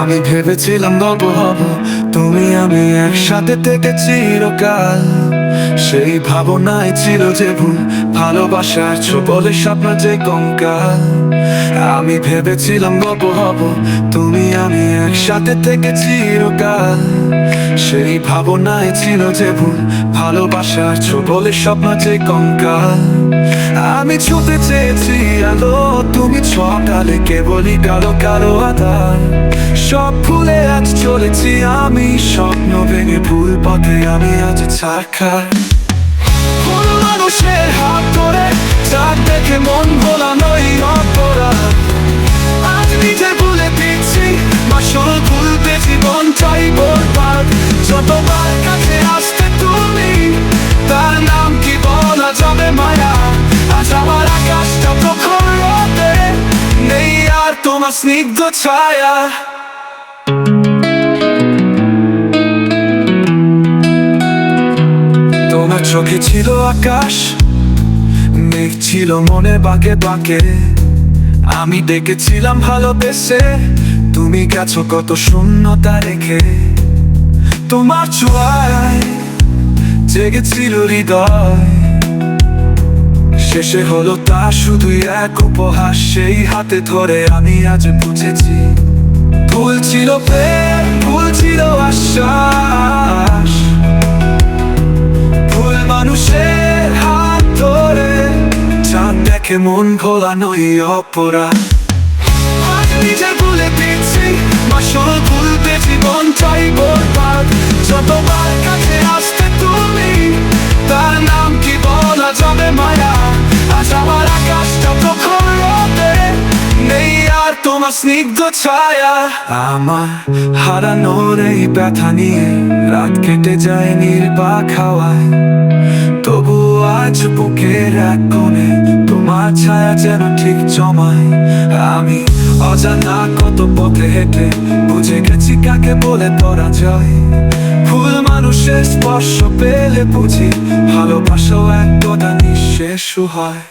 আমি ভেবেছিলাম গল্প হব, তুমি আমি একসাথে থেকে চিরকাল। সেই ভাবনাই ছিল যে ভুল, ভালোবাসার ছোবলে স্বপ্ন যে কঙ্কাল। আমি ভেবেছিলাম গল্প হব, তুমি আমি একসাথে থেকে চিরকাল। সেই ভাবনাই ছিল যে ভুল, ভালোবাসার ছোবলে স্বপ্ন যে কঙ্কাল। আমি ছুতে চেয়েছি আলো, তুমি সকালে কেবলই কালো কালো আধার। সব ভুলে আজ চলেছি আমি, স্বপ্ন ভেঙে ভুল পথে আমি আজ ছাড়খার। ভুল মানুষের হাত ধরে চাঁদ দেখে মন ভোলানোই অপরাধ। আজ নিজে ভুলে দিচ্ছি, আসল ভুলতে জীবনটাই বরবাদ। যতবার কাছে আসতে তুমি, তার নাম কি বলা যাবে মায়া। আজ আমার আকাশটা প্রখর রোদে, নেই আর তোমার স্নিগ্ধ ছায়া। তোমার চোখে ছিল আকাশ, মেঘ ছিল মনে বাঁকে বাঁকে। আমি ডেকেছিলাম ভালোবেসে, তুমি গেছো কত শূন্যতা রেখে। তোমার ছোঁয়ায় জেগেছিল হৃদয়, শেষে হলো তা শুধুই এক উপহাস। সেই হাতে ধরে আমি আজ বুঝেছি, ভুল ছিল প্রেম, ভুল ছিল আশ্বাস। ভুল মানুষের হাত ধরে চাঁদ দেখে মন ভোলানোই অপরাধ। আজ নিজে ভুলে দিচ্ছি, আসল ভুলতে জীবনটাই বরবাদ। যতবার কাছে আসতে তুমি, তার নাম কি বলা যাবে মায়া। আজ আমার আকাশটা প্রখর রোদে, নেই আর তোমার স্নিগ্ধ ছায়া। আমার হারানোর এই ব্যথা নিয়ে রাত কেটে যায় নির্বাক হাওয়ায়। তবু আজ বুকের এক কোণে তোমার ছায়া যেন ঠিক জমায়। আমি অজানা কত পথে হেঁটে বুঝে গেছি কাকে বলে ধরা যায়। ভুল মানুষের স্পর্শ পেলে বুঝি, ভালোবাসাও এক কথা নিঃশেষ হয়।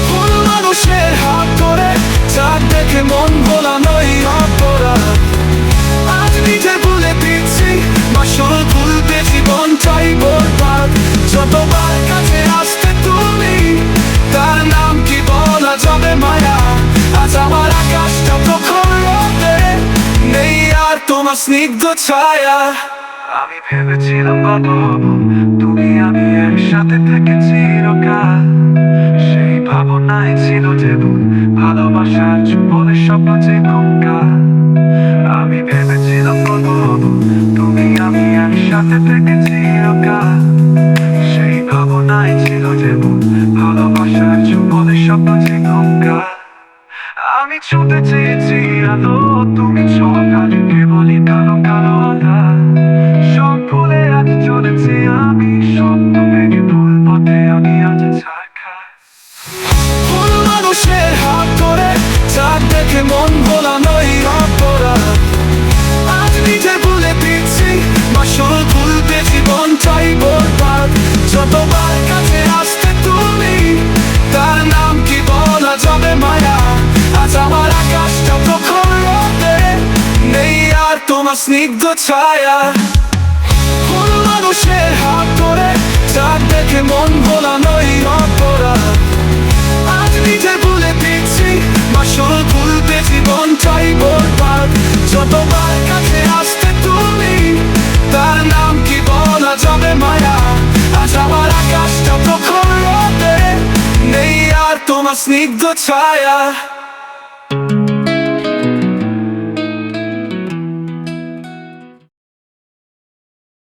ভুল মানুষের হাত ধরে চাঁদ দেখে মন ভোলানোই অপরাধ। আজ নিজে ভুলে দিচ্ছি, আসল ভুলতে জীবনটাই বরবাদ। যতবার কাছে আসতে তুমি, তার নাম কি বলা যাবে মায়া। আজ আমার আকাশটা প্রখর রোদে, নেই আর তোমার স্নিগ্ধ ছায়া। আমি ভেবেছিলাম গল্প হব, তুমি আমি একসাথে থেকে চিরকাল। সেই ভাবনাই ছিল যে ভুল, ভালোবাসার ছোবলে স্বপ্ন যে কঙ্কাল। আমি ভেবেছিলাম গল্প হব, তুমি আমি একসাথে থেকে চিরকাল। সেই ভাবনাই ছিল যে ভুল, ভালোবাসার ছোবলে স্বপ্ন যে কঙ্কাল। আমি ছুটে চেয়েছি আলো, তুমি সকালে কেবলই কালো কালো আধার। সব ভুলে আজ চলেছি আমি, স্বপ্ন ভেঙে ভুল পথে আমি আজ ছাড়খার। ভুল মানুষের হাত ধরে চাঁদ দেখে মন ভোলানোই অপরাধ। আজ নিজে ভুলে দিচ্ছি, আসল ভুলতে জীবনটাই বরবাদ। যতবার কাছে আসতে তুমি, তার নাম কি বলা যাবে মায়া। আজ আমার আকাশটা প্রখর রোদে, নেই আর তোমার স্নিগ্ধ ছায়া। ভুল মানুষের হাত ধরে চাঁদ দেখে মন ভোলানোই অপরাধ। আজ নিজে ভুলে দিচ্ছি, আসল ভুলতে জীবনটাই বরবাদ। যতবার কাছে আসতে তুমি, তার নাম কি বলা যাবে মায়া। আজ আমার আকাশটা প্রখর রোদে, নেই আর তোমার স্নিগ্ধ ছায়া।